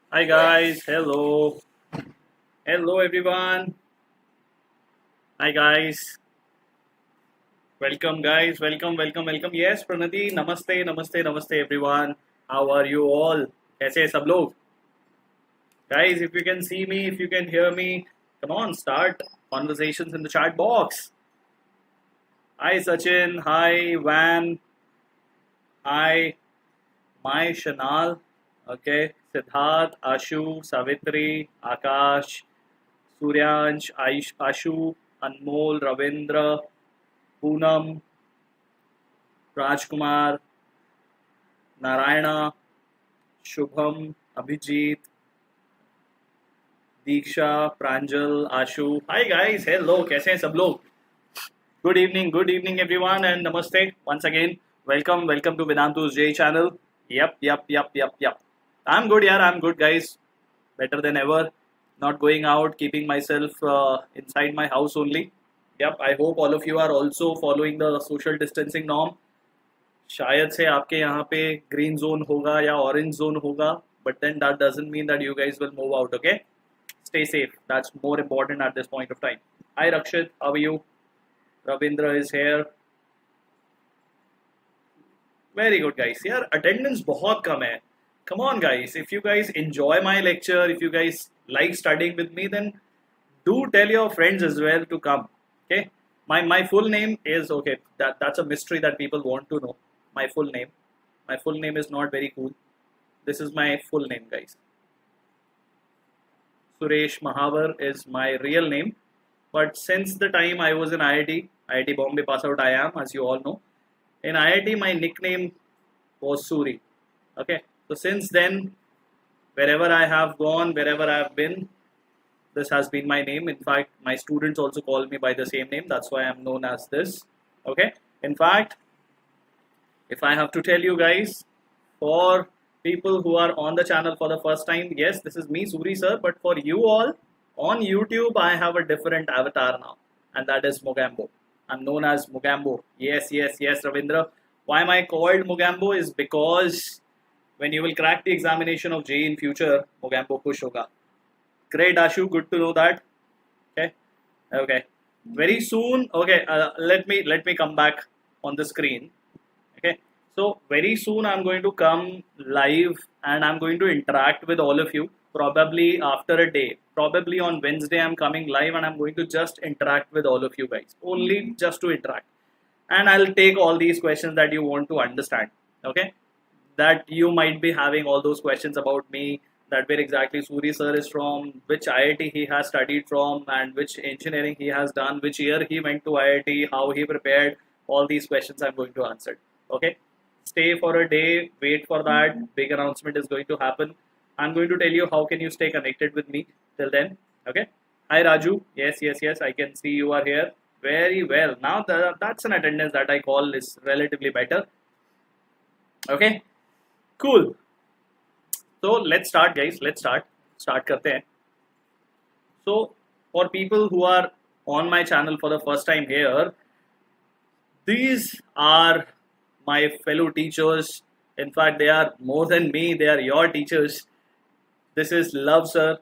Hi guys, hello. Hello everyone. Hi guys. Welcome guys, welcome. Yes, Pranati, namaste everyone. How are you all? कैसे हैं सब लोग? Guys, if you can see me, if you can hear me, come on, start conversations in the chat box. Hi Sachin, hi Van, hi my Shanal, okay, Siddharth, Ashu, Savitri, Akash, Suryansh, Ashu, Anmol, Ravindra, Poonam, Rajkumar, Narayana, Shubham, Abhijit, Diksha, Pranjal, Ashu. Hi guys, hello, कैसे हैं सब लोग? Good evening everyone and namaste once again. Welcome to Vedantu's JEE channel. Yep. I'm good, yeah, I'm good guys. Better than ever. Not going out, keeping myself inside my house only. Yep, I hope all of you are also following the social distancing norm. शायद से आपके यहाँ पे green zone होगा या orange zone होगा but then that doesn't mean that you guys will move out okay stay safe that's more important at this point of time hi Rakshit how are you Ravindra is here very good guys यार attendance बहुत कम है come on guys if you guys enjoy my lecture if you guys like studying with me then do tell your friends as well to come okay my full name is okay that's a mystery that people want to know my full name is not very cool. This is my full name, guys. Suresh Mahavar is my real name. But since the time I was in IIT Bombay pass out I am, as you all know. In IIT, my nickname was Suri. Okay. So since then, wherever I have gone, wherever I have been, this has been my name. In fact, my students also call me by the same name. That's why I'm known as this. Okay. In fact, if I have to tell you guys, for people who are on the channel for the first time, yes, this is me, Suri Sir, but for you all, on YouTube, I have a different avatar now, and that is Mogambo. I'm known as Mogambo. Yes, Ravindra. Why am I called Mogambo is because when you will crack the examination of JEE in future, Mogambo push hoga. Great, Ashu, good to know that. Okay. Very soon, okay, let me come back on the screen. Okay, so very soon I'm going to come live and I'm going to interact with all of you. Probably after a day, probably on Wednesday, I'm coming live and I'm going to just interact with all of you guys. Only just to interact. And I'll take all these questions that you want to understand. Okay, that you might be having all those questions about me, that where exactly Suri Sir is from, which IIT he has studied from, and which engineering he has done, which year he went to IIT, how he prepared. All these questions I'm going to answer. Okay, stay for a day, wait for that. Big announcement is going to happen. I'm going to tell you how can you stay connected with me till then. Okay. Hi Raju. Yes. I can see you are here. Very well. Now that's an attendance that I call is relatively better. Okay. Cool. So let's start, guys. Let's start. Start करते हैं. So for people who are on my channel for the first time here, these are my fellow teachers. In fact, they are more than me. They are your teachers. This is Love Sir.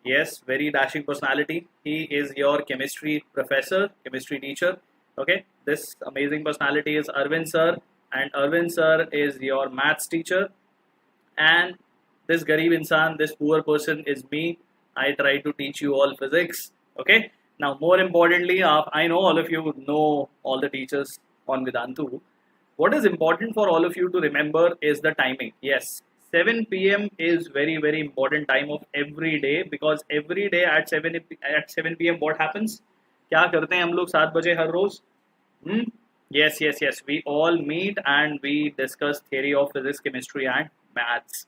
Yes, very dashing personality. He is your chemistry professor, chemistry teacher. Okay. This amazing personality is Arvind Sir. And Arvind Sir is your maths teacher. And this garib insan, this poor person is me. I try to teach you all physics. Okay. Now, more importantly, I know all of you know all the teachers on Vedantu. What is important for all of you to remember is the timing. Yes, 7 p.m. is very important time of every day because every day at 7 p.m. what happens? क्या करते हैं हम लोग 7 बजे हर रोज? Yes. We all meet and we discuss theory of physics, chemistry, and maths.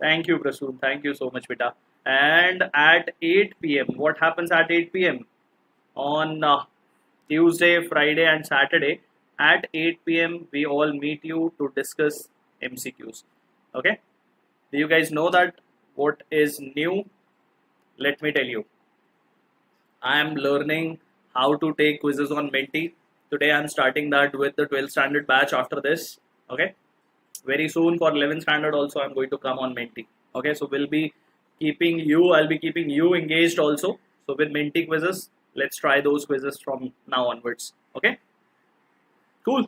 Thank you, Prasoon. Thank you so much, beta. And at 8 p.m., what happens at 8 p.m.? On Tuesday, Friday, and Saturday at 8 p.m. we all meet you to discuss MCQs. Okay? Do you guys know that what is new? Let me tell you. I am learning how to take quizzes on Menti. Today I am starting that with the 12th standard batch after this. Okay? Very soon for 11th standard also I am going to come on Menti. Okay? So we'll be I'll be keeping you engaged also. So with Minty quizzes, let's try those quizzes from now onwards. Okay, cool.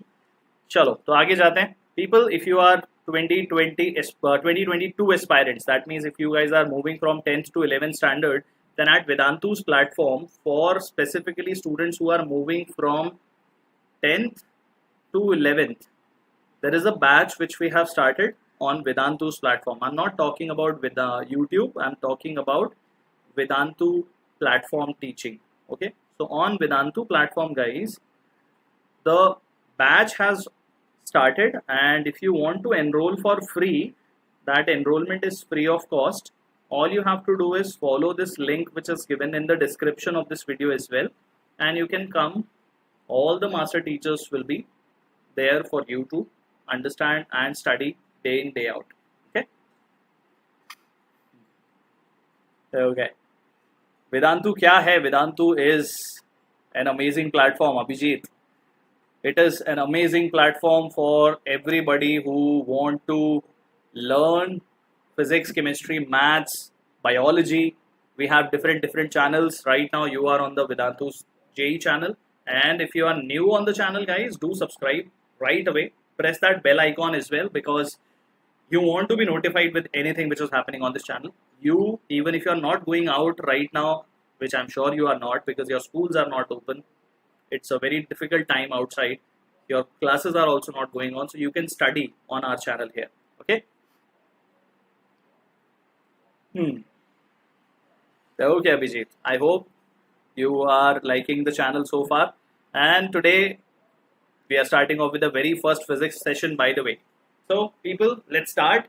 चलो तो आगे जाते हैं. People, if you are 2022 aspirants, that means if you guys are moving from 10th to 11th standard, then at Vedantu's platform for specifically students who are moving from 10th to 11th, there is a batch which we have started on Vedantu's platform. I'm not talking about with YouTube, I'm talking about Vedantu platform teaching. Okay, so on Vedantu platform, guys, the batch has started, and if you want to enroll for free, that enrollment is free of cost. All you have to do is follow this link which is given in the description of this video as well, and you can come. All the master teachers will be there for you to understand and study day in day out. Okay, Vedantu kya hai? Vedantu is an amazing platform, Abhijit. It is an amazing platform for everybody who want to learn physics, chemistry, maths, biology. We have different channels. Right now you are on the Vedantu JEE channel, and if you are new on the channel, guys, do subscribe right away. Press that bell icon as well, because you want to be notified with anything which is happening on this channel. You, even if you are not going out right now, which I'm sure you are not, because your schools are not open, it's a very difficult time outside, your classes are also not going on, so you can study on our channel here. Okay, okay, Abhijit, I hope you are liking the channel so far, and today we are starting off with the very first physics session, by the way. So people, let's start.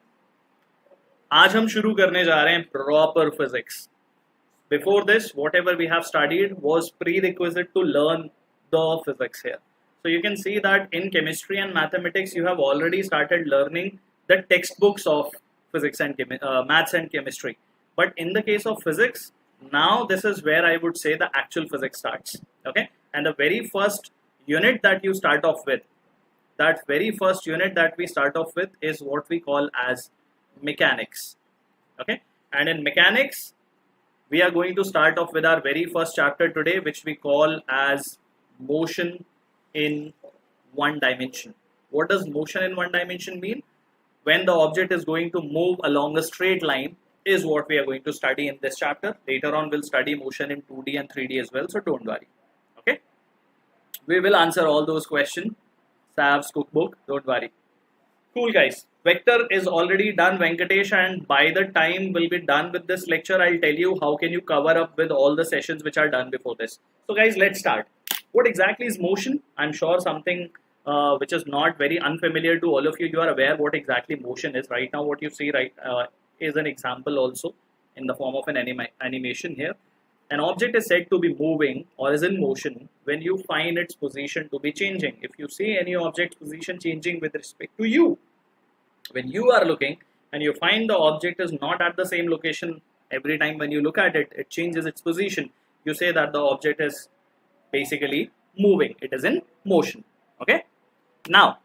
आज हम शुरू करने जा रहे हैं proper physics. Before this, whatever we have studied was prerequisite to learn the physics here. So you can see that in chemistry and mathematics, you have already started learning the textbooks of physics and maths and chemistry. But in the case of physics, now this is where I would say the actual physics starts. Okay, and the very first unit that you start off with, that very first unit that we start off with is what we call as mechanics. Okay, and in mechanics, we are going to start off with our very first chapter today, which we call as motion in one dimension. What does motion in one dimension mean? When the object is going to move along a straight line is what we are going to study in this chapter. Later on, we'll study motion in 2D and 3D as well, so don't worry. Okay, we will answer all those questions. Sav's cookbook, don't worry. Cool, guys. Vector is already done, Venkatesh, and by the time we'll be done with this lecture, I'll tell you how can you cover up with all the sessions which are done before this. So guys, let's start. What exactly is motion? I'm sure something which is not very unfamiliar to all of you. You are aware what exactly motion is. Right now, what you see is an example also in the form of an animation here. An object is said to be moving or is in motion when you find its position to be changing. If you see any object's position changing with respect to you, when you are looking and you find the object is not at the same location every time when you look at it, it changes its position. You say that the object is basically moving. It is in motion. Okay. Now,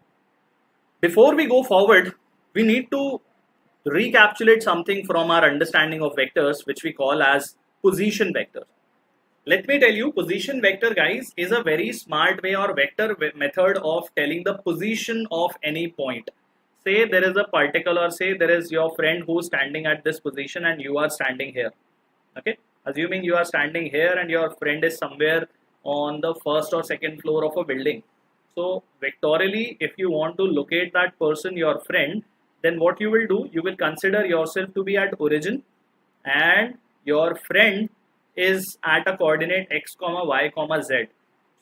before we go forward, we need to recapitulate something from our understanding of vectors, which we call as position vector. Let me tell you, position vector, guys, is a very smart way or vector method of telling the position of any point. Say there is a particle, or say there is your friend who's standing at this position and you are standing here. Okay, assuming you are standing here and your friend is somewhere on the first or second floor of a building. So vectorially, if you want to locate that person, your friend, then what you will do, you will consider yourself to be at origin and your friend is at a coordinate x, y, z.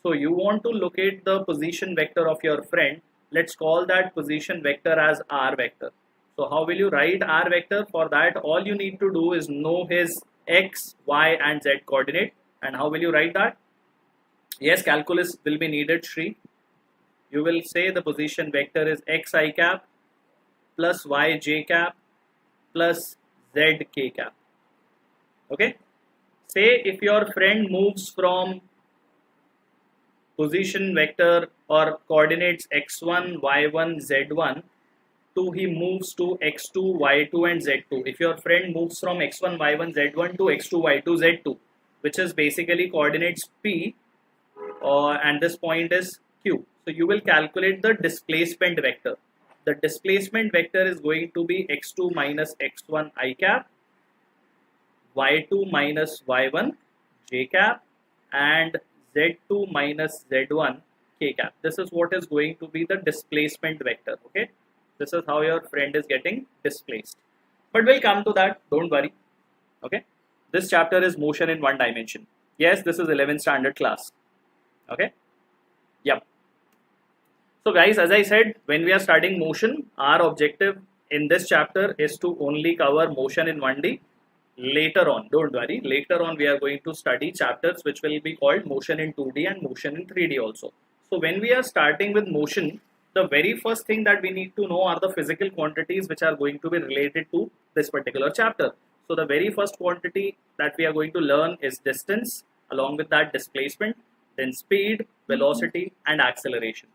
So you want to locate the position vector of your friend. Let's call that position vector as r vector. So how will you write r vector? For that, all you need to do is know his x, y and z coordinate. And how will you write that? Yes, calculus will be needed, Shri. You will say the position vector is xi cap plus yj cap plus zk cap. Okay. Say if your friend moves from position vector or coordinates x1, y1, z1 to he moves to x2, y2 and z2. If your friend moves from x1, y1, z1 to x2, y2, z2, which is basically coordinates p, and this point is q. So you will calculate the displacement vector. The displacement vector is going to be x2 minus x1 I cap, y2 minus y1 j cap, and z2 minus z1 k cap. This is what is going to be the displacement vector. Okay, this is how your friend is getting displaced. But we'll come to that, don't worry. Okay, this chapter is motion in one dimension. Yes, this is 11th standard class. Okay, yep. So guys, as I said, when we are studying motion, our objective in this chapter is to only cover motion in 1D. Later on, don't worry, later on we are going to study chapters which will be called motion in 2D and motion in 3D also. So when we are starting with motion, the very first thing that we need to know are the physical quantities which are going to be related to this particular chapter. So the very first quantity that we are going to learn is distance, along with that displacement, then speed, velocity and acceleration.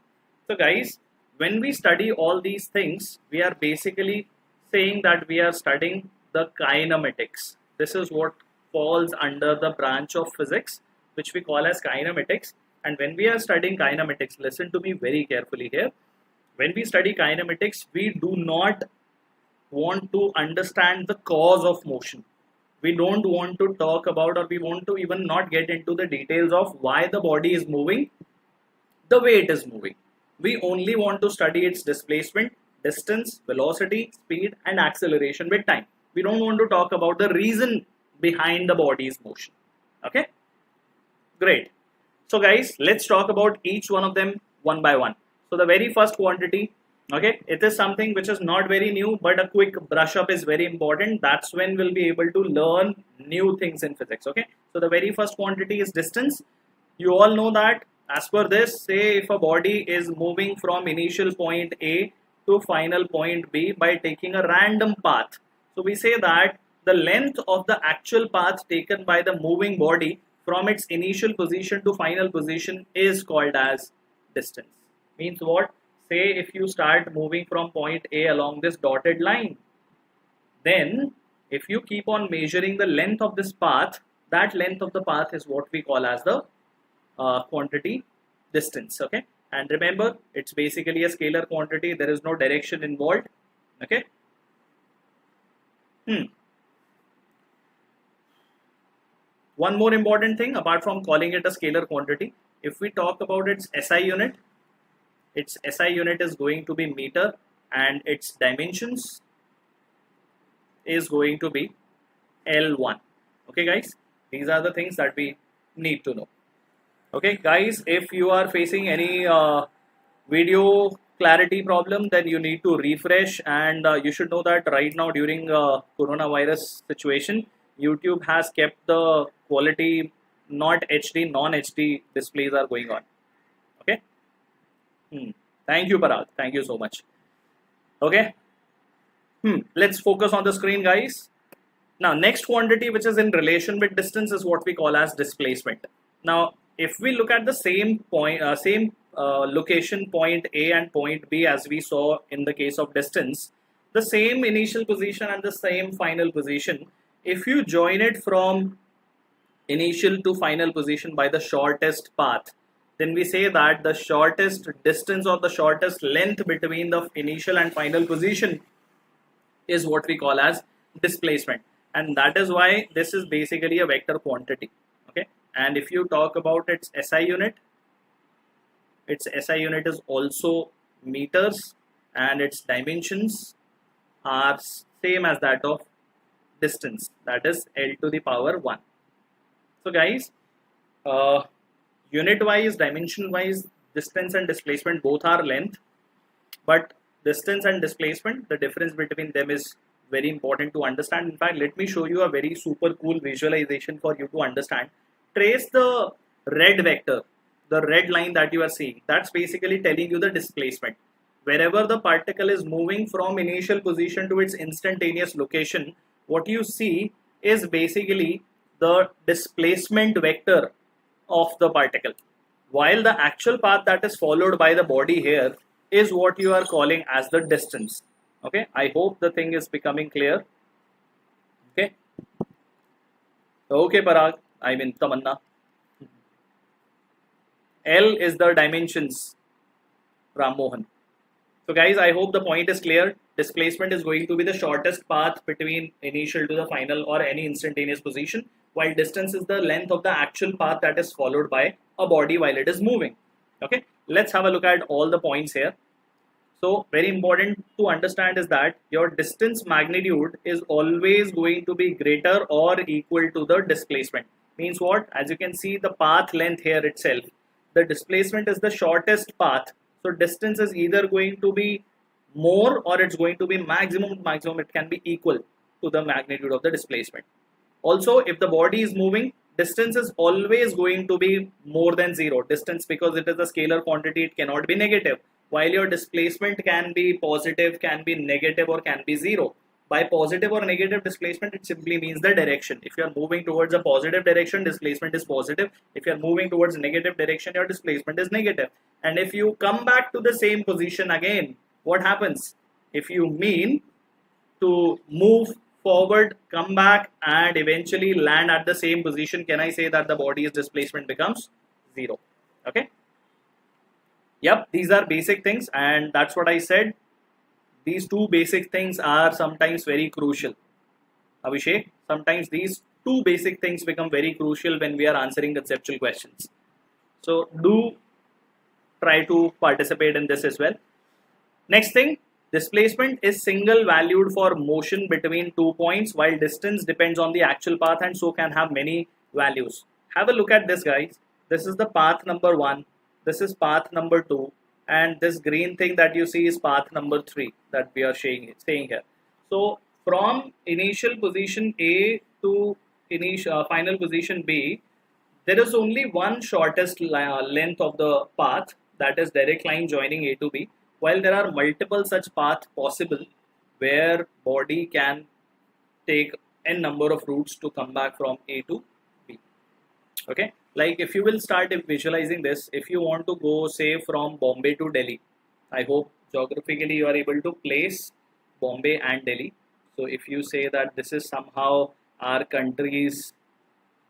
So guys, when we study all these things, we are basically saying that we are studying the kinematics. This is what falls under the branch of physics which we call as kinematics. And when we are studying kinematics, listen to me very carefully here. When we study kinematics, we do not want to understand the cause of motion. We don't want to talk about, or we want to even not get into the details of why the body is moving the way it is moving. We only want to study its displacement, distance, velocity, speed and acceleration with time. We don't want to talk about the reason behind the body's motion. Okay, great. So guys, let's talk about each one of them one by one. So the very first quantity, okay, it is something which is not very new, but a quick brush up is very important. That's when we'll be able to learn new things in physics. Okay, so the very first quantity is distance. You all know that as per this, say if a body is moving from initial point A to final point B by taking a random path, so we say that the length of the actual path taken by the moving body from its initial position to final position is called as distance. Means what? Say if you start moving from point A along this dotted line, then if you keep on measuring the length of this path, that length of the path is what we call as the quantity distance. Okay, and remember, it's basically a scalar quantity. There is no direction involved. Okay. One more important thing, apart from calling it a scalar quantity, if we talk about its SI unit is going to be meter, and its dimensions is going to be L1. Okay guys, these are the things that we need to know. Okay guys, if you are facing any video clarity problem, then you need to refresh, and you should know that right now during coronavirus situation, YouTube has kept the quality not HD, non-HD displays are going on. Okay. Thank you, Parag. Thank you so much. Okay. Let's focus on the screen, guys. Now, next quantity which is in relation with distance is what we call as displacement. Now, if we look at the same point, location, point A and point B, as we saw in the case of distance, the same initial position and the same final position, if you join it from initial to final position by the shortest path, then we say that the shortest distance or the shortest length between the initial and final position is what we call as displacement. And that is why this is basically a vector quantity. Okay, and if you talk about its SI unit is also meters, and its dimensions are same as that of distance, that is L to the power 1. So guys, unit wise, dimension wise, distance and displacement both are length, but distance and displacement, the difference between them is very important to understand. In fact, let me show you a very super cool visualization for you to understand. Trace the red vector, the red line that you are seeing, that's basically telling you the displacement. Wherever the particle is moving from initial position to its instantaneous location, what you see is basically the displacement vector of the particle, while the actual path that is followed by the body here is what you are calling as the distance. Okay, I hope the thing is becoming clear. Okay, okay, Parag, I mean Tamanna. L is the dimensions, Ram Mohan. So guys, I hope the point is clear. Displacement is going to be the shortest path between initial to the final or any instantaneous position, while distance is the length of the actual path that is followed by a body while it is moving. Okay, let's have a look at all the points here. So very important to understand is that your distance magnitude is always going to be greater or equal to the displacement. Means what? As you can see the path length here itself, the displacement is the shortest path. So distance is either going to be more or it's going to be maximum. It can be equal to the magnitude of the displacement. Also, if the body is moving, distance is always going to be more than zero. Distance, because it is a scalar quantity, it cannot be negative. While your displacement can be positive, can be negative, or can be zero. By positive or negative displacement, it simply means the direction. If you are moving towards a positive direction, displacement is positive. If you are moving towards negative direction, your displacement is negative. And if you come back to the same position again, what happens? If you mean to move forward, come back, and eventually land at the same position, can I say that the body's displacement becomes zero? Okay. Yep, these are basic things, and that's what I said. These two basic things are sometimes very crucial. Abhishek, sometimes these two basic things become very crucial when we are answering conceptual questions. So do try to participate in this as well. Next thing, displacement is single valued for motion between 2 points, while distance depends on the actual path and so can have many values. Have a look at this, guys. This is the path number 1. This is path number 2. And this green thing that you see is path number 3 that we are saying here. So from initial position A to final position B, there is only one shortest length of the path, that is direct line joining A to B, while there are multiple such paths possible where body can take n number of routes to come back from A to B. Okay, like if you will start visualizing this, if you want to go say from Bombay to Delhi, I hope geographically you are able to place Bombay and Delhi. So if you say that this is somehow our country's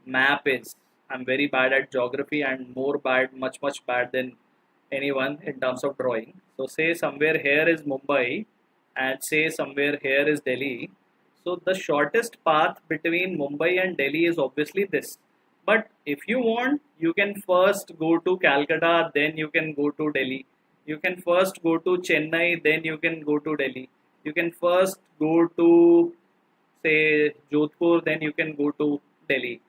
map is, I'm very bad at geography and much bad than anyone in terms of drawing. So say somewhere here is Mumbai and say somewhere here is Delhi. So the shortest path between Mumbai and Delhi is obviously this. But if you want, you can first go to Calcutta, then you can go to Delhi. You can first go to Chennai, then you can go to Delhi. You can first go to say Jodhpur, then you can go to Delhi.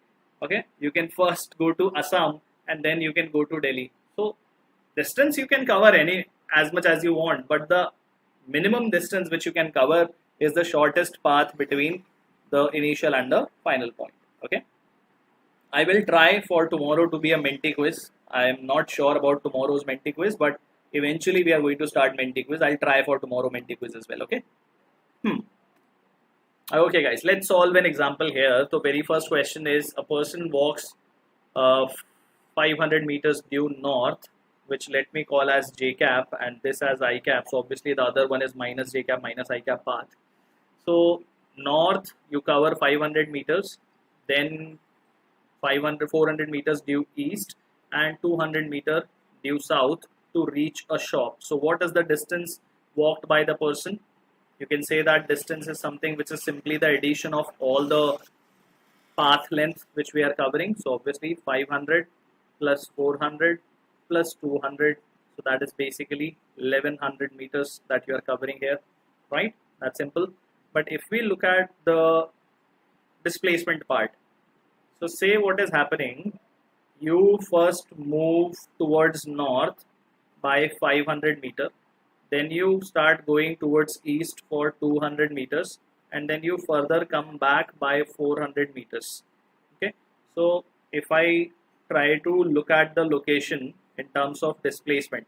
Okay, you can first go to Assam and then you can go to Delhi. So distance you can cover as much as you want, but the minimum distance which you can cover is the shortest path between the initial and the final point. Okay, I will try for tomorrow to be a Menti quiz. I am not sure about tomorrow's Menti quiz, but eventually we are going to start Menti quiz. I'll try for tomorrow Menti quiz as well. Okay. Okay, guys, let's solve an example here. So very first question is, a person walks 500 meters due north, which let me call as j cap, and this as I cap. So obviously the other one is minus j cap minus I cap path. So north you cover 500 meters, then 400 meters due east and 200 meter due south to reach a shop. So what is the distance walked by the person? You can say that distance is something which is simply the addition of all the path length which we are covering. So obviously 500 plus 400 plus 200. So that is basically 1100 meters that you are covering here, right? That's simple. But if we look at the displacement part, so say what is happening, you first move towards north by 500 meter. Then you start going towards east for 200 meters and then you further come back by 400 meters. Okay, so if I try to look at the location in terms of displacement,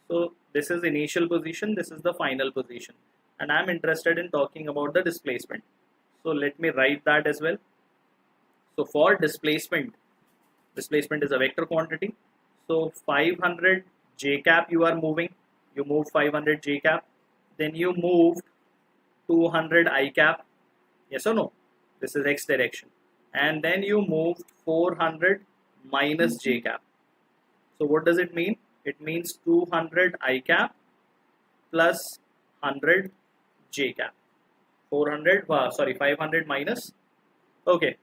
so this is initial position, this is the final position, and I'm interested in talking about the displacement. So let me write that as well. So for displacement is a vector quantity. So 500 j cap you are moving. You move 500 j cap, then you moved 200 I cap, yes or no? This is x direction, and then you moved 400 minus j cap. So what does it mean? It means 200 I cap plus 100 j cap. 500 minus. Okay,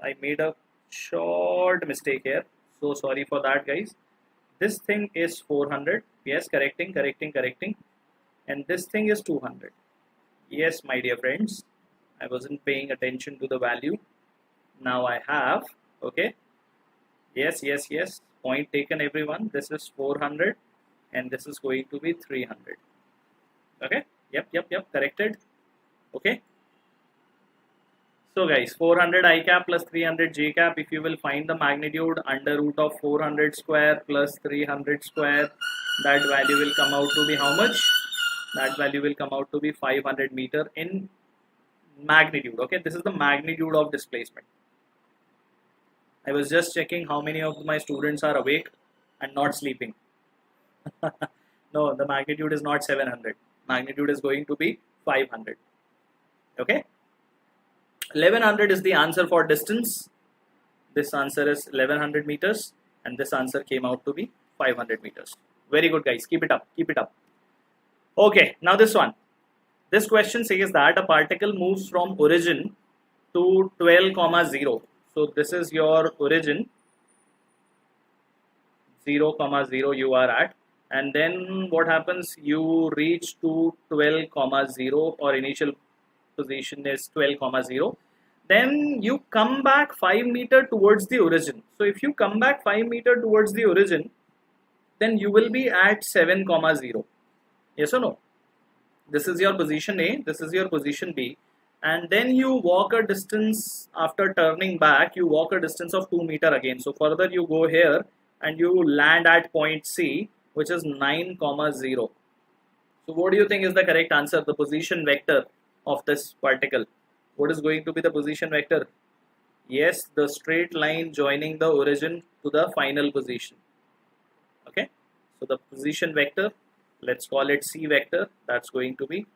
I made a short mistake here, so sorry for that, guys. This thing is 400, yes, correcting, and this thing is 200. Yes, my dear friends, I wasn't paying attention to the value. Now I have, okay, yes, point taken, everyone. This is 400 and this is going to be 300. Okay, yep, corrected. Okay, so guys, 400 I cap plus 300 j cap, if you will find the magnitude under root of 400 square plus 300 square, that value will come out to be how much? That value will come out to be 500 meter in magnitude. Okay, this is the magnitude of displacement. I was just checking how many of my students are awake and not sleeping. No, the magnitude is not 700. Magnitude is going to be 500. Okay, 1100 is the answer for distance. This answer is 1100 meters, and this answer came out to be 500 meters. Very good, guys. Keep it up. Okay, now this one. This question says that a particle moves from origin to 12, 0. So this is your origin, 0, 0 you are at, and then what happens? You reach to 12, 0, or initial position is 12, 0. Then you come back 5 meter towards the origin. So if you come back 5 meter towards the origin, then you will be at 7, 0. Yes or no? This is your position A, this is your position B, and then you walk a distance. After turning back, you walk a distance of 2 meter again. So further you go here and you land at point C, which is 9, 0. So what do you think is the correct answer? The position vector of this particle. What is going to be the position vector? Yes, the straight line joining the origin to the final position. Okay, so the position vector, let's call it C vector, that's going to be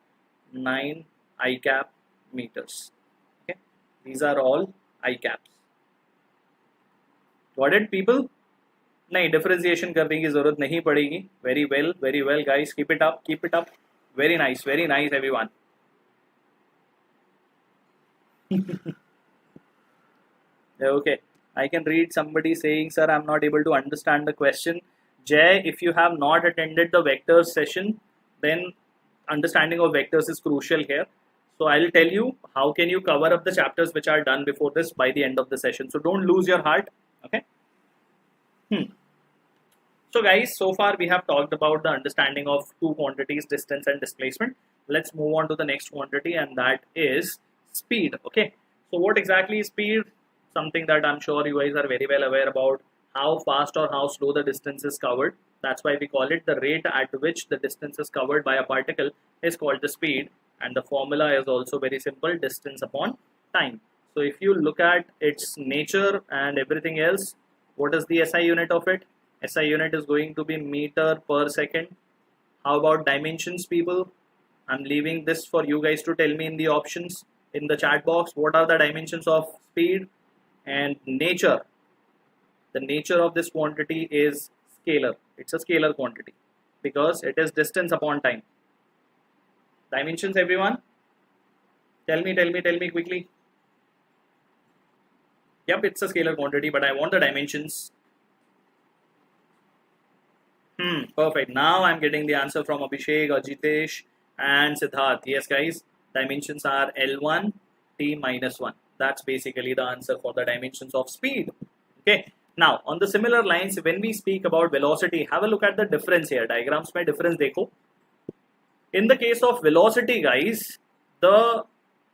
9 I cap meters. Okay, these are all I caps. Got it, people? नहीं, differentiation करने की जरूरत नहीं पड़ेगी. Very well, guys. Keep it up. Very nice, everyone. Okay, I can read somebody saying, sir, I'm not able to understand the question. Jay, if you have not attended the vectors session, then understanding of vectors is crucial here. So I'll tell you how can you cover up the chapters which are done before this by the end of the session. So don't lose your heart. Okay. So guys, so far we have talked about the understanding of two quantities, distance and displacement. Let's move on to the next quantity, and that is speed. Okay. So what exactly is speed? Something that I'm sure you guys are very well aware about. How fast or how slow the distance is covered. That's why we call it the rate at which the distance is covered by a particle is called the speed. And the formula is also very simple, distance upon time. So if you look at its nature and everything else, what is the SI unit of it? SI unit is going to be meter per second. How about dimensions, people? I'm leaving this for you guys to tell me in the options in the chat box. What are the dimensions of speed? And nature. The nature of this quantity is scalar. It's a scalar quantity because it is distance upon time. Dimensions, everyone? Tell me quickly. Yep, it's a scalar quantity, but I want the dimensions. Perfect. Now I'm getting the answer from Abhishek, Ajitesh, and Siddharth. Yes, guys, dimensions are L1 t minus 1. That's basically the answer for the dimensions of speed. Okay. Now, on the similar lines, when we speak about velocity, have a look at the difference here. Diagrams mein difference dekho. In the case of velocity, guys, the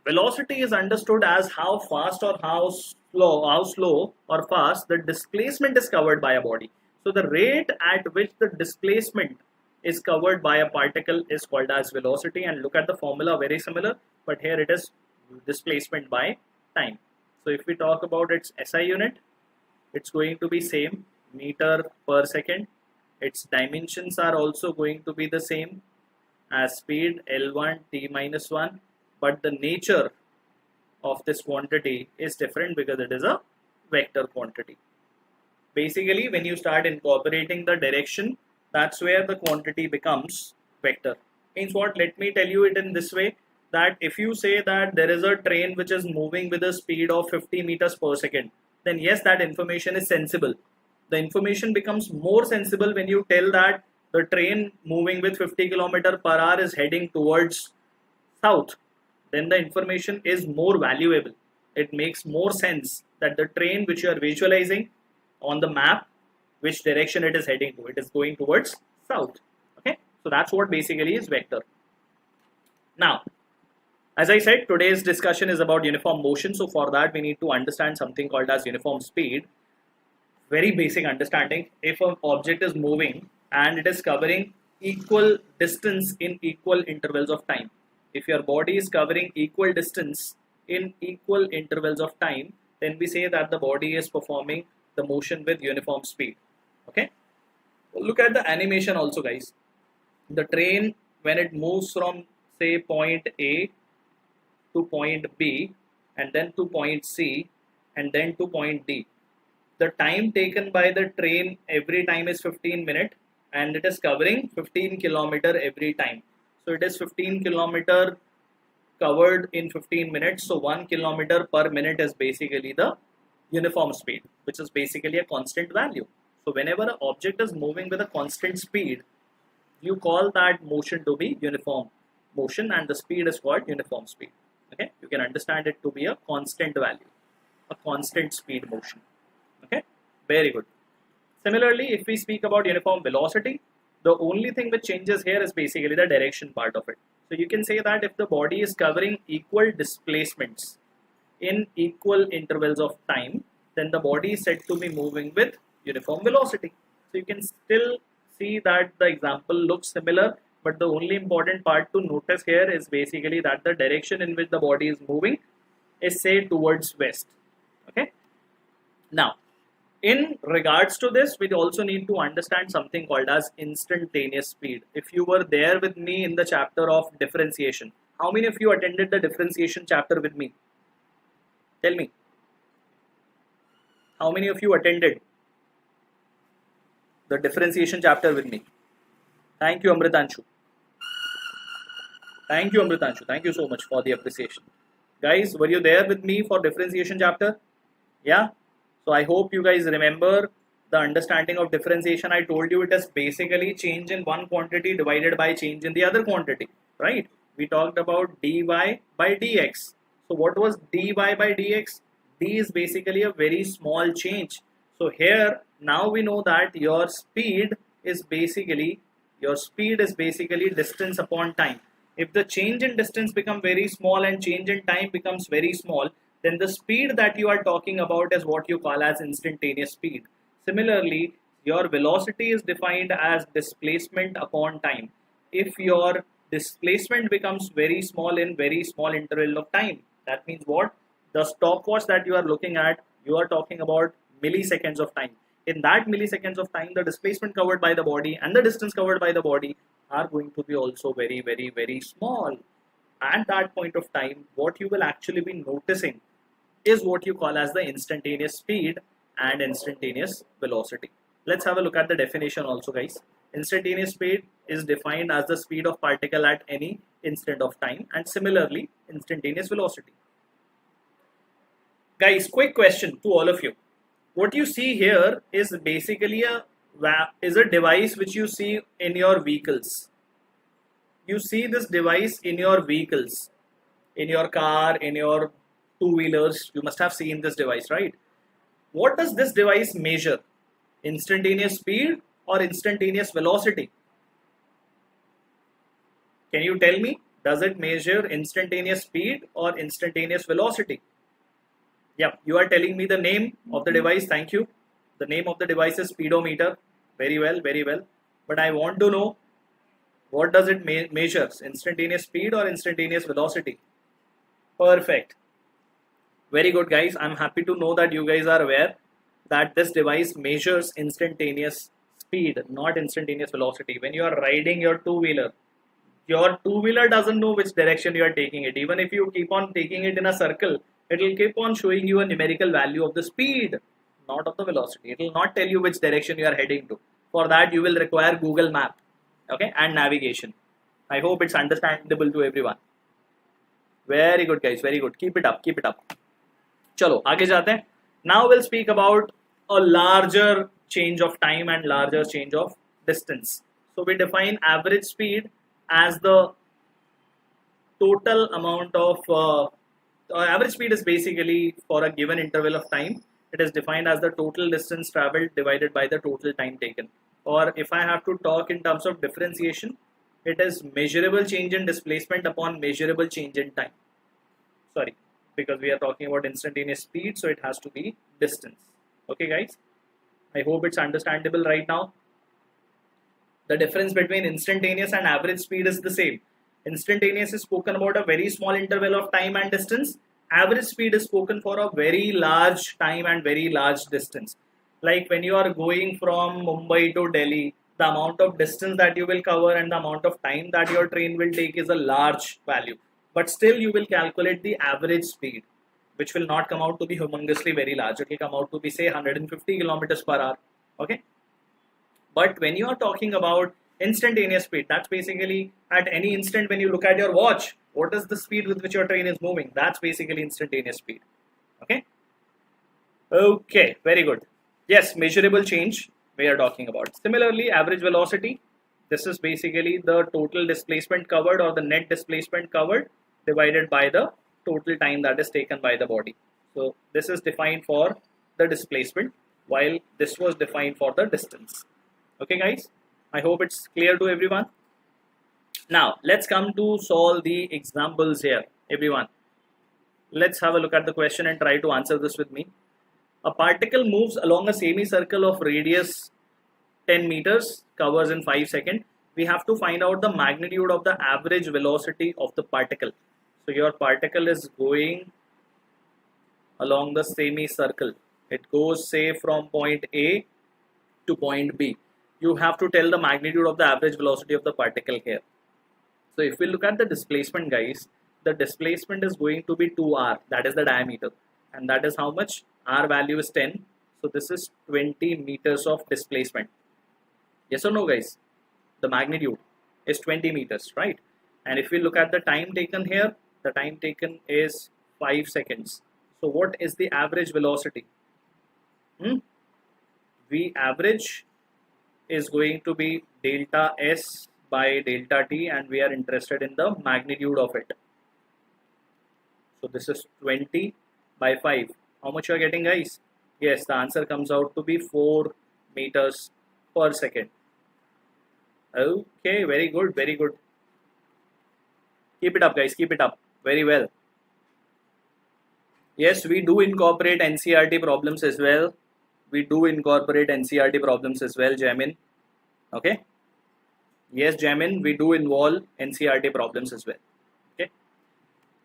velocity is understood as how fast or how slow or fast the displacement is covered by a body. So the rate at which the displacement is covered by a particle is called as velocity, and look at the formula, very similar, but here it is displacement by time. So if we talk about its SI unit, it's going to be same, meter per second. Its dimensions are also going to be the same, as speed L1 t minus 1, but the nature of this quantity is different because it is a vector quantity. Basically, when you start incorporating the direction, that's where the quantity becomes vector. Means what? Let me tell you it in this way, that if you say that there is a train which is moving with a speed of 50 meters per second, then yes, that information is sensible. The information becomes more sensible when you tell that the train moving with 50 km per hour is heading towards south. Then the information is more valuable. It makes more sense that the train which you are visualizing on the map, which direction it is heading to, it is going towards south. Okay, so that's what basically is vector. Now, as I said, today's discussion is about uniform motion. So for that, we need to understand something called as uniform speed. Very basic understanding. If an object is moving and it is covering equal distance in equal intervals of time, if your body is covering equal distance in equal intervals of time, then we say that the body is performing the motion with uniform speed. Okay, look at the animation also, guys. The train, when it moves from say point A to point B and then to point C and then to point D, the time taken by the train every time is 15 minutes and it is covering 15 kilometer every time. So it is 15 kilometer covered in 15 minutes. So 1 kilometer per minute is basically the uniform speed, which is basically a constant value. So whenever an object is moving with a constant speed, you call that motion to be uniform motion and the speed is called uniform speed. Okay, you can understand it to be a constant value, a constant speed motion. Okay, very good. Similarly, if we speak about uniform velocity, the only thing which changes here is basically the direction part of it. So you can say that if the body is covering equal displacements in equal intervals of time, then the body is said to be moving with uniform velocity. So you can still see that the example looks similar, but the only important part to notice here is basically that the direction in which the body is moving is say towards west. Okay. Now, in regards to this, we also need to understand something called as instantaneous speed. If you were there with me in the chapter of differentiation, how many of you attended the differentiation chapter with me? Tell me. How many of you attended the differentiation chapter with me? Thank you, Amritanshu. Thank you, Amritanshu. Thank you so much for the appreciation. Guys, were you there with me for differentiation chapter? Yeah? So I hope you guys remember the understanding of differentiation. I told you it is basically change in one quantity divided by change in the other quantity, right? We talked about dy by dx. So what was dy by dx? D is basically a very small change. So here, now we know that your speed is basically distance upon time. If the change in distance becomes very small and change in time becomes very small, then the speed that you are talking about is what you call as instantaneous speed. Similarly, your velocity is defined as displacement upon time. If your displacement becomes very small in very small interval of time, that means what? The stopwatch that you are looking at, you are talking about milliseconds of time. In that milliseconds of time, the displacement covered by the body and the distance covered by the body are going to be also very, very, very small. At that point of time, what you will actually be noticing is what you call as the instantaneous speed and instantaneous velocity. Let's have a look at the definition also, guys. Instantaneous speed is defined as the speed of particle at any instant of time, and similarly, instantaneous velocity. Guys, quick question to all of you. What you see here is basically a device which you see in your vehicles. You see this device in your vehicles, in your car, in your two-wheelers. You must have seen this device, right? What does this device measure? Instantaneous speed or instantaneous velocity? Can you tell me? Does it measure instantaneous speed or instantaneous velocity? Yeah, you are telling me the name of the device. Thank you. The name of the device is speedometer. Very well, very well. But I want to know, what does it measure? Instantaneous speed or instantaneous velocity? Perfect. Very good, guys. I'm happy to know that you guys are aware that this device measures instantaneous speed, not instantaneous velocity. When you are riding your two-wheeler, Your two-wheeler doesn't know which direction you are taking it. Even if you keep on taking it in a circle, it will keep on showing you a numerical value of the speed, not of the velocity. It will not tell you which direction you are heading to. For that, you will require Google Map, okay, and navigation. I hope it's understandable to everyone. Very good, guys. Very good. Keep it up. Keep it up. Chalo, आगे जाते हैं. Now we'll speak about a larger change of time and larger change of distance. So we define average speed as the total amount of average speed is basically for a given interval of time. It is defined as the total distance traveled divided by the total time taken. Or if I have to talk in terms of differentiation, it is measurable change in displacement upon measurable change in time. Sorry, because we are talking about instantaneous speed, so it has to be distance. Okay, guys? I hope it's understandable right now. The difference between instantaneous and average speed is the same. Instantaneous is spoken about a very small interval of time and distance. Average speed is spoken for a very large time and very large distance. Like when you are going from Mumbai to Delhi, the amount of distance that you will cover and the amount of time that your train will take is a large value. But still you will calculate the average speed, which will not come out to be humongously very large. It will come out to be say 150 kilometers per hour. Okay. But when you are talking about instantaneous speed, that's basically at any instant when you look at your watch, what is the speed with which your train is moving? That's basically instantaneous speed. Okay. Okay, very good. Yes, measurable change we are talking about. Similarly, average velocity. This is basically the total displacement covered or the net displacement covered divided by the total time that is taken by the body. So this is defined for the displacement while this was defined for the distance. Okay, guys, I hope it's clear to everyone. Now, let's come to solve the examples here, everyone. Let's have a look at the question and try to answer this with me. A particle moves along a semicircle of radius 10 meters, covers in 5 seconds. We have to find out the magnitude of the average velocity of the particle. So your particle is going along the semicircle. It goes say from point A to point B. You have to tell the magnitude of the average velocity of the particle here. So if we look at the displacement, guys, the displacement is going to be 2r, that is the diameter, and that is how much? R value is 10, so this is 20 meters of displacement. Yes or no, guys? The magnitude is 20 meters, right? And if we look at the time taken here, the time taken is 5 seconds. So what is the average velocity? V average is going to be delta S by delta T, and we are interested in the magnitude of it. So this is 20 by 5. How much you are getting, guys? Yes, the answer comes out to be 4 meters per second. Okay, very good, very good. Keep it up, guys, keep it up. Very well. Yes, we do incorporate NCERT problems as well. We do incorporate NCERT problems as well, Jamin. Okay. Yes, Jamin, we do involve NCERT problems as well. Okay.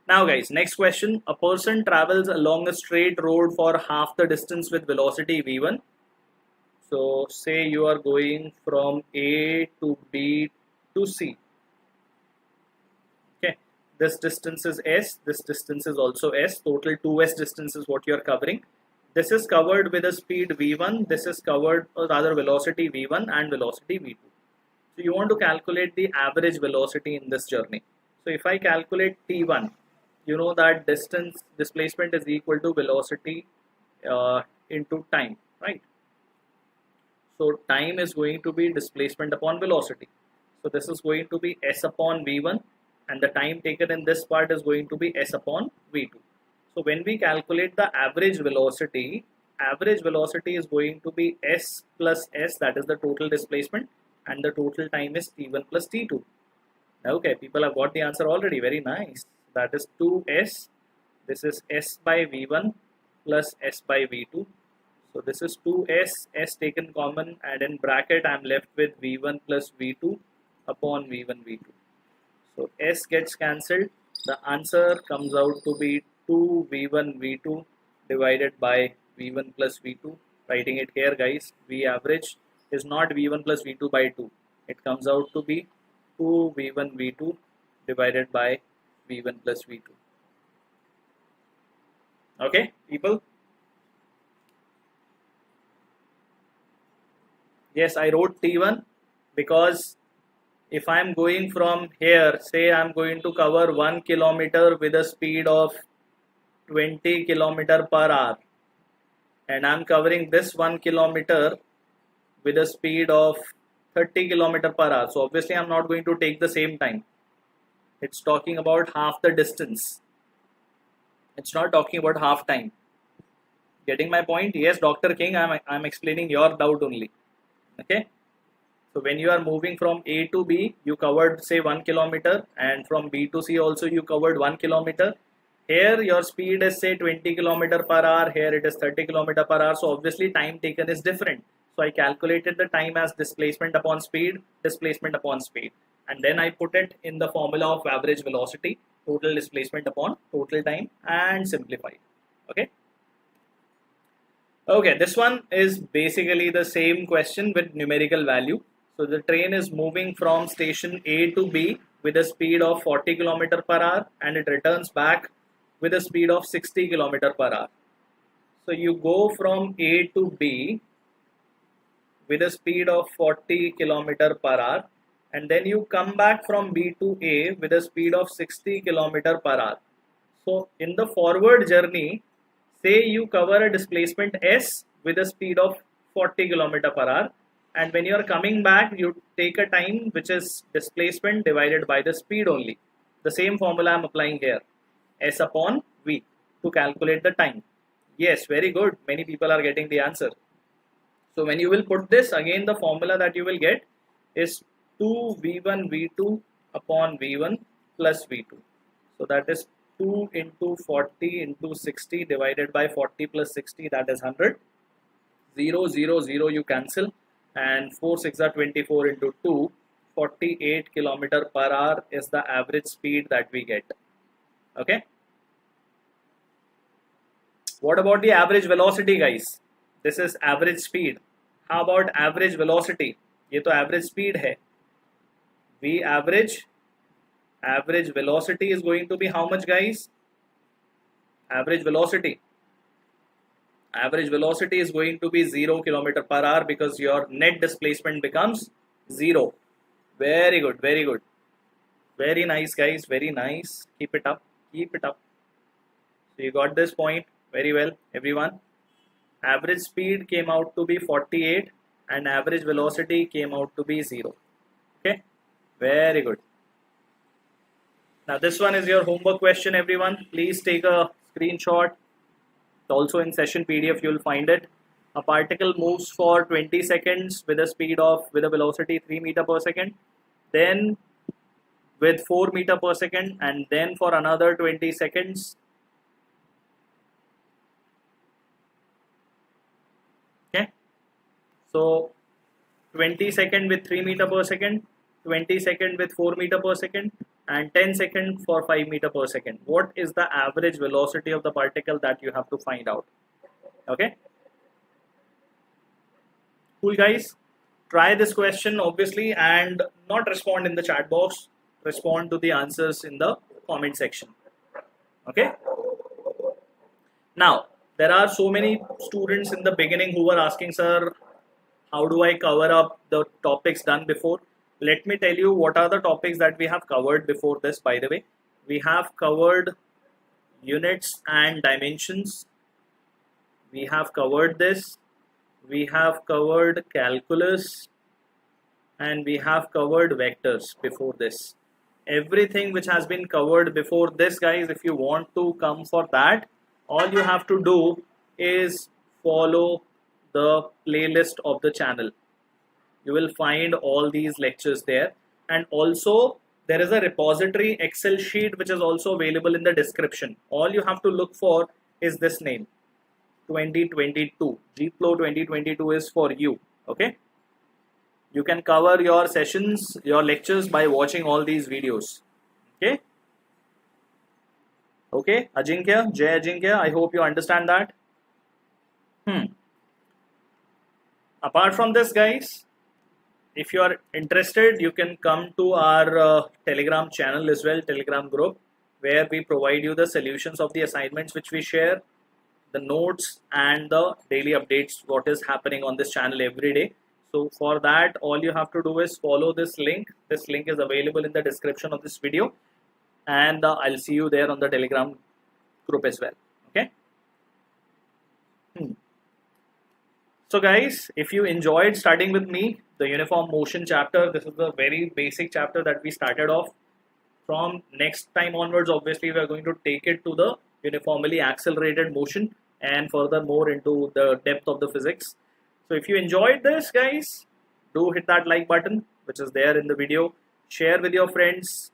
Now, guys, next question. A person travels along a straight road for half the distance with velocity v1. So, say you are going from A to B to C. Okay. This distance is S. This distance is also S. Total 2S distance is what you are covering. This is covered with a speed v1. This is covered, or rather velocity v1 and velocity v2. So you want to calculate the average velocity in this journey. So if I calculate t1, you know that displacement is equal to velocity into time, right? So time is going to be displacement upon velocity. So this is going to be s upon v1, and the time taken in this part is going to be s upon v2. So when we calculate the average velocity is going to be s plus s, that is the total displacement, and the total time is t1 plus t2. Okay, people have got the answer already. Very nice. That is 2s. This is s by v1 plus s by v2. So this is 2s, s taken common, and in bracket I am left with v1 plus v2 upon v1 v2. So s gets cancelled. The answer comes out to be 2 v1 v2 divided by v1 plus v2. Writing it here, guys. V average is not v1 plus v2 by 2. It comes out to be 2 v1 v2 divided by V1 plus V2. Okay, people? Yes, I wrote T1 because if I'm going from here, say I'm going to cover 1 kilometer with a speed of 20 kilometer per hour, and I'm covering this 1 kilometer with a speed of 30 kilometer per hour. So obviously I'm not going to take the same time. It's talking about half the distance. It's not talking about half time. Getting my point? Yes, Dr. King, I'm explaining your doubt only. Okay. So when you are moving from A to B, you covered say 1 kilometer, and from B to C also you covered 1 kilometer. Here your speed is say 20 kilometer per hour, here it is 30 kilometer per hour. So obviously time taken is different. So I calculated the time as displacement upon speed, and then I put it in the formula of average velocity, total displacement upon total time, and simplified. Okay. Okay, this one is basically the same question with numerical value. So the train is moving from station A to B with a speed of 40 km per hour, and it returns back with a speed of 60 km per hour. So you go from A to B with a speed of 40 km per hour, and then you come back from B to A with a speed of 60 km per hour. So in the forward journey, say you cover a displacement S with a speed of 40 km per hour, and when you are coming back, you take a time which is displacement divided by the speed only. The same formula I am applying here, S upon V, to calculate the time. Yes, very good. Many people are getting the answer. So when you will put this, again the formula that you will get is 2V1 V2 upon V1 plus V2. So that is 2 into 40 into 60 divided by 40 plus 60, that is 100. 0, 0, 0 you cancel, and 4 6 are 24 into 2, 48 km per hour is the average speed that we get. Okay. What about the average velocity, guys? This is average speed. How about average velocity? ये तो average speed है. V average velocity is going to be how much, guys? Average velocity is going to be 0 km per hour because your net displacement becomes 0. Very good, very good. Very nice, guys, very nice. Keep it up, keep it up. So you got this point very well, everyone. Average speed came out to be 48 and average velocity came out to be 0. Okay, very good. Now this one is your homework question, everyone. Please take a screenshot. Also in session PDF you will find it. A particle moves for 20 seconds with a velocity 3 meter per second, then with 4 meter per second, and then for another 20 seconds. Okay, so 20 second with 3 meter per second, 20 second with 4 meter per second, and 10 second for 5 meter per second. What is the average velocity of the particle that you have to find out? Okay, cool, guys. Try this question obviously and not respond in the chat box. Respond to the answers in the comment section. Okay. Now there are so many students in the beginning who were asking, sir, how do I cover up the topics done before? Let me tell you what are the topics that we have covered before this. By the way, we have covered units and dimensions. We have covered this. We have covered calculus, and we have covered vectors before this. Everything which has been covered before this, guys, if you want to come for that, all you have to do is follow the playlist of the channel. You will find all these lectures there, and also there is a repository Excel sheet which is also available in the description. All you have to look for is this name, 2022. JEEt Lo 2022 is for you. Okay, you can cover your sessions, your lectures by watching all these videos. Okay, okay, Ajinkya, Jay Ajinkya, I hope you understand that. Apart from this, guys, if you are interested, you can come to our Telegram channel as well, Telegram group, where we provide you the solutions of the assignments which we share, the notes and the daily updates, what is happening on this channel every day. So for that, all you have to do is follow this link. This link is available in the description of this video, and I'll see you there on the Telegram group as well. Okay. So guys, if you enjoyed studying with me, the uniform motion chapter, this is the very basic chapter that we started off. From next time onwards, obviously we are going to take it to the uniformly accelerated motion and further more into the depth of the physics. So if you enjoyed this, guys, do hit that like button which is there in the video. Share with your friends.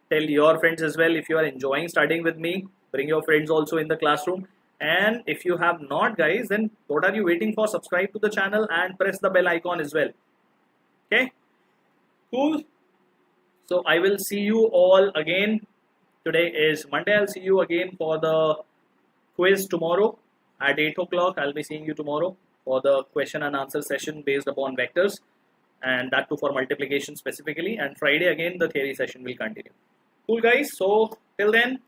Tell your friends as well. If you are enjoying studying with me, bring your friends also in the classroom. And if you have not, guys, then what are you waiting for? Subscribe to the channel and press the bell icon as well. Okay, cool. So I will see you all again. Today is Monday. I'll see you again for the quiz tomorrow at 8 o'clock. I'll be seeing you tomorrow for the question and answer session based upon vectors, and that too for multiplication specifically. And Friday again the theory session will continue. Cool, guys. So till then,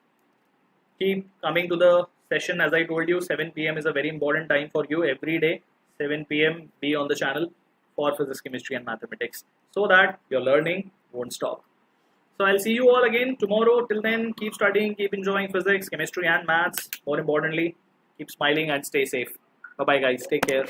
keep coming to the session. As I told you, 7 p.m. is a very important time for you. Every day 7 p.m. be on the channel for physics, chemistry and mathematics, so that your learning won't stop. So I'll see you all again tomorrow. Till then, keep studying, keep enjoying physics, chemistry and maths. More importantly, keep smiling and stay safe. Bye bye guys, take care.